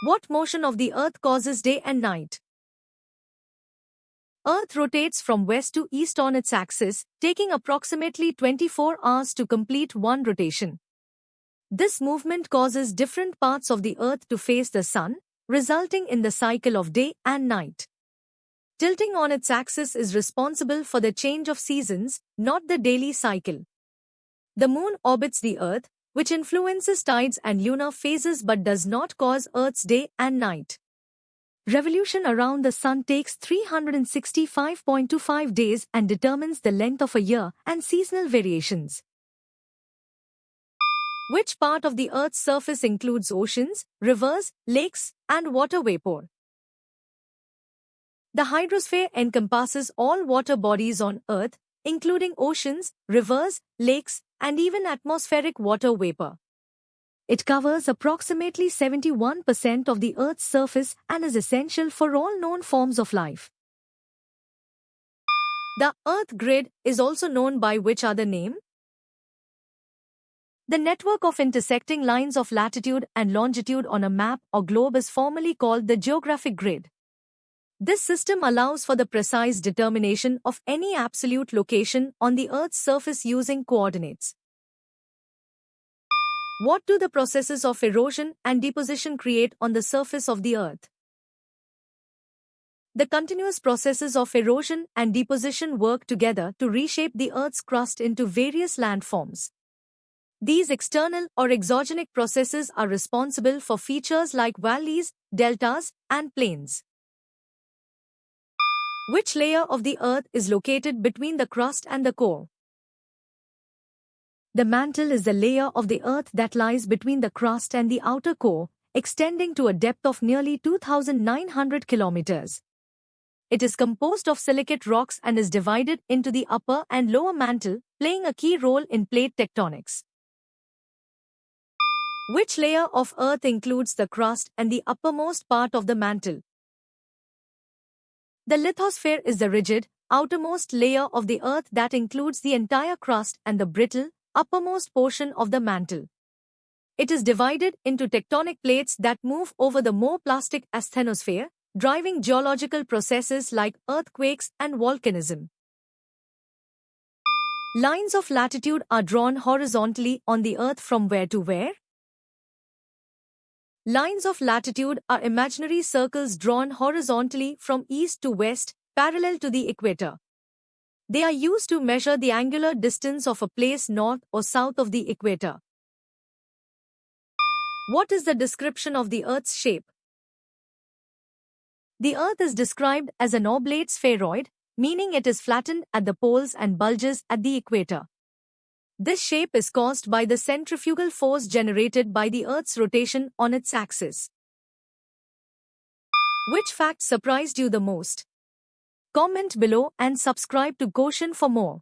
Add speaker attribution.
Speaker 1: What motion of the Earth causes day and night? Earth rotates from west to east on its axis, taking approximately 24 hours to complete one rotation. This movement causes different parts of the Earth to face the Sun, resulting in the cycle of day and night. Tilting on its axis is responsible for the change of seasons, not the daily cycle. The Moon orbits the Earth, which influences tides and lunar phases but does not cause Earth's day and night. Revolution around the Sun takes 365.25 days and determines the length of a year and seasonal variations. Which part of the Earth's surface includes oceans, rivers, lakes, and water vapor? The hydrosphere encompasses all water bodies on Earth, including oceans, rivers, lakes, and even atmospheric water vapor. It covers approximately 71% of the Earth's surface and is essential for all known forms of life. The Earth grid is also known by which other name? The network of intersecting lines of latitude and longitude on a map or globe is formally called the geographic grid. This system allows for the precise determination of any absolute location on the Earth's surface using coordinates. What do the processes of erosion and deposition create on the surface of the Earth? The continuous processes of erosion and deposition work together to reshape the Earth's crust into various landforms. These external or exogenic processes are responsible for features like valleys, deltas, and plains. Which layer of the Earth is located between the crust and the core? The mantle is the layer of the Earth that lies between the crust and the outer core, extending to a depth of nearly 2,900 kilometers. It is composed of silicate rocks and is divided into the upper and lower mantle, playing a key role in plate tectonics. Which layer of Earth includes the crust and the uppermost part of the mantle? The lithosphere is the rigid, outermost layer of the Earth that includes the entire crust and the brittle, uppermost portion of the mantle. It is divided into tectonic plates that move over the more plastic asthenosphere, driving geological processes like earthquakes and volcanism. Lines of latitude are drawn horizontally on the Earth from where to where? Lines of latitude are imaginary circles drawn horizontally from east to west, parallel to the equator. They are used to measure the angular distance of a place north or south of the equator. What is the description of the Earth's shape? The Earth is described as an oblate spheroid, meaning it is flattened at the poles and bulges at the equator. This shape is caused by the centrifugal force generated by the Earth's rotation on its axis. Which fact surprised you the most? Comment below and subscribe to Goshen for more.